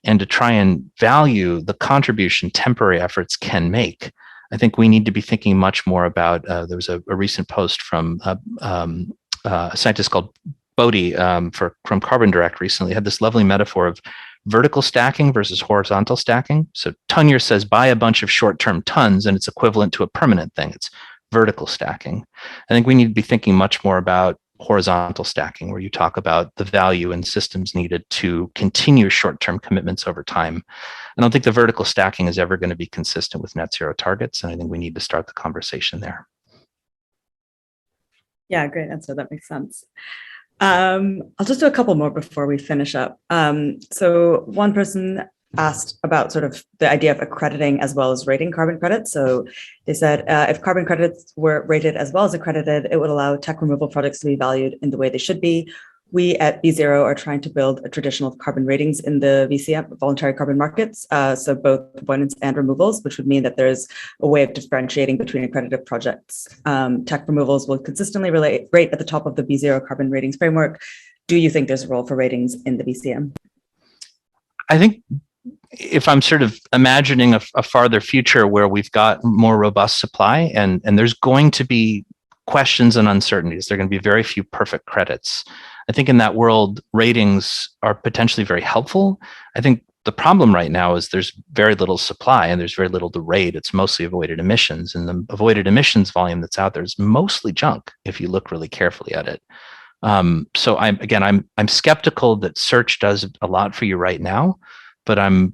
Speaker 3: and to try and value the contribution temporary efforts can make, I think we need to be thinking much more about, there was a recent post from a scientist called Bodhi from Carbon Direct recently, had this lovely metaphor of vertical stacking versus horizontal stacking. So tenure says buy a bunch of short-term tons and it's equivalent to a permanent thing. It's vertical stacking. I think we need to be thinking much more about horizontal stacking, where you talk about the value and systems needed to continue short-term commitments over time. I don't think the vertical stacking is ever going to be consistent with net zero targets. And I think we need to start the conversation there.
Speaker 2: Yeah, great answer. That makes sense. I'll just do a couple more before we finish up. So one person asked about sort of the idea of accrediting as well as rating carbon credits. So they said, if carbon credits were rated as well as accredited, it would allow tech removal projects to be valued in the way they should be. We at B0 are trying to build a tradition of carbon ratings in the VCM, voluntary carbon markets, so both avoidance and removals, which would mean that there's a way of differentiating between accredited projects. Tech removals will consistently rate at the top of the B0 carbon ratings framework. Do you think there's a role for ratings in the VCM?
Speaker 3: I think if I'm sort of imagining a farther future where we've got more robust supply and there's going to be questions and uncertainties, there are going to be very few perfect credits. I think in that world, ratings are potentially very helpful. I think the problem right now is there's very little supply and there's very little to rate. It's mostly avoided emissions, and the avoided emissions volume that's out there is mostly junk if you look really carefully at it. So I'm skeptical that search does a lot for you right now, but I'm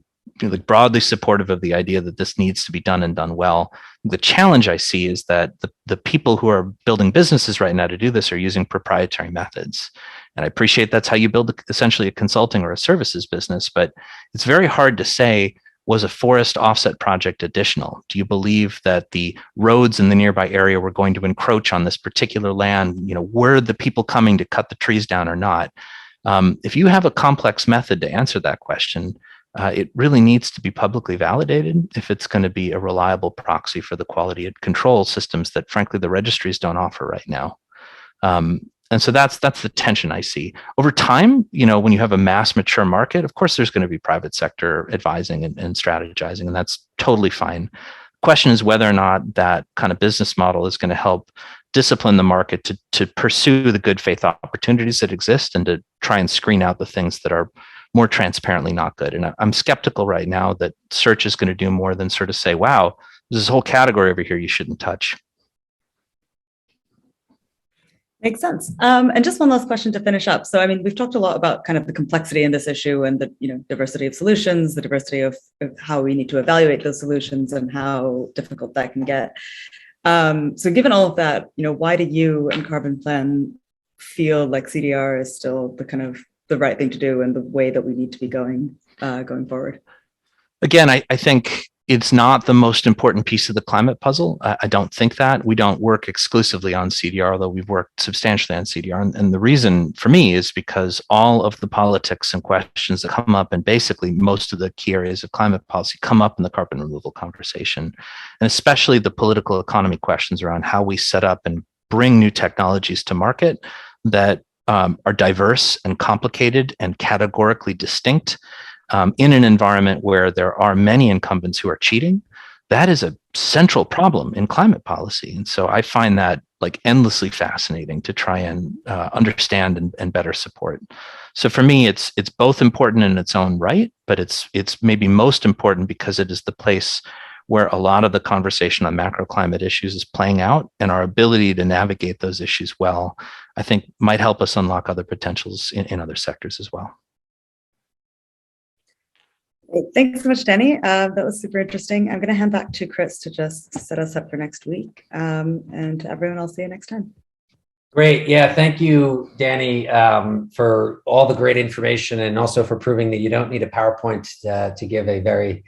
Speaker 3: broadly supportive of the idea that this needs to be done and done well. The challenge I see is that the people who are building businesses right now to do this are using proprietary methods. And I appreciate that's how you build essentially a consulting or a services business, but it's very hard to say, was a forest offset project additional? Do you believe that the roads in the nearby area were going to encroach on this particular land? Were the people coming to cut the trees down or not? If you have a complex method to answer that question, it really needs to be publicly validated if it's going to be a reliable proxy for the quality of control systems that, frankly, the registries don't offer right now. And so that's the tension I see. Over time, when you have a mass mature market, of course, there's going to be private sector advising and strategizing, and that's totally fine. The question is whether or not that kind of business model is going to help discipline the market to pursue the good faith opportunities that exist and to try and screen out the things that are more transparently not good. And I'm skeptical right now that search is going to do more than sort of say, wow, there's this whole category over here you shouldn't touch.
Speaker 2: Makes sense. And just one last question to finish up. So, we've talked a lot about kind of the complexity in this issue and the diversity of solutions, the diversity of how we need to evaluate those solutions and how difficult that can get. So given all of that, why do you and CarbonPlan feel like CDR is still the right thing to do and the way that we need to be going forward?
Speaker 3: Again, I think it's not the most important piece of the climate puzzle. I don't think that. We don't work exclusively on CDR, although we've worked substantially on CDR. And the reason for me is because all of the politics and questions that come up, and basically most of the key areas of climate policy come up in the carbon removal conversation, and especially the political economy questions around how we set up and bring new technologies to market that are diverse and complicated and categorically distinct. In an environment where there are many incumbents who are cheating, that is a central problem in climate policy. And so I find that like endlessly fascinating to try and understand and better support. So for me, it's both important in its own right, but it's maybe most important because it is the place where a lot of the conversation on macro climate issues is playing out, and our ability to navigate those issues well, I think might help us unlock other potentials in other sectors as well.
Speaker 2: Great. Thanks so much, Danny. That was super interesting. I'm going to hand back to Chris to just set us up for next week. And everyone, I'll see you next time.
Speaker 1: Great. Yeah. Thank you, Danny, for all the great information and also for proving that you don't need a PowerPoint to give a very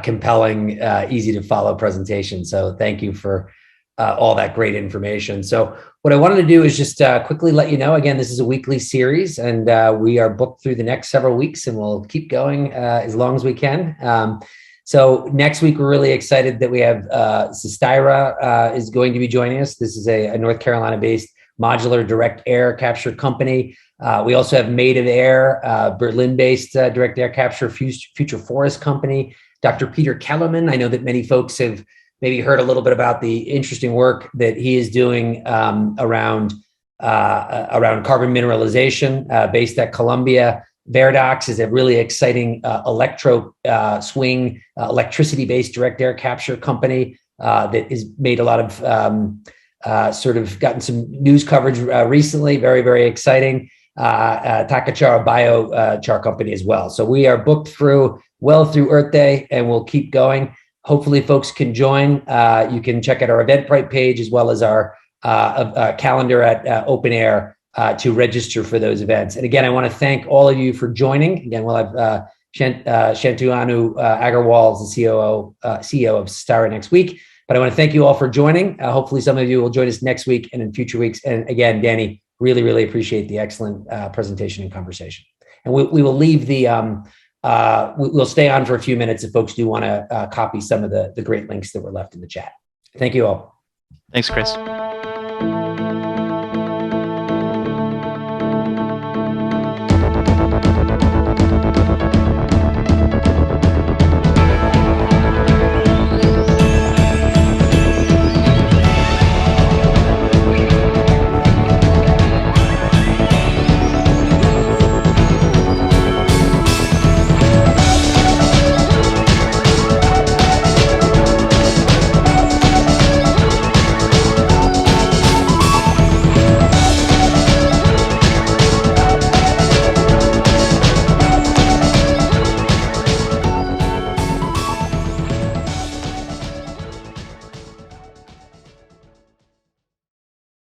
Speaker 1: compelling, easy to follow presentation. So thank you for all that great information. So what I wanted to do is just quickly let you know, again, this is a weekly series and we are booked through the next several weeks and we'll keep going as long as we can. So next week, we're really excited that we have Styra is going to be joining us. This is a North Carolina-based modular direct air capture company. We also have Made of Air, Berlin-based direct air capture future forest company. Dr. Peter Kellerman, I know that many folks have maybe heard a little bit about the interesting work that he is doing around carbon mineralization based at Columbia. Veridox is a really exciting swing electricity-based direct air capture company that has made a lot of sort of gotten some news coverage recently. Very, very exciting. Takachara biochar company as well. So we are booked well through Earth Day, and we'll keep going. Hopefully folks can join. You can check out our Eventbrite page as well as our calendar at OpenAir to register for those events. And again, I want to thank all of you for joining. Again, we'll have Shantanu Agarwal is the CEO of Styra next week. But I want to thank you all for joining. Hopefully some of you will join us next week and in future weeks. And again, Danny, really, really appreciate the excellent presentation and conversation. And we will leave we'll stay on for a few minutes if folks do want to copy some of the great links that were left in the chat. Thank you all.
Speaker 3: Thanks, Chris.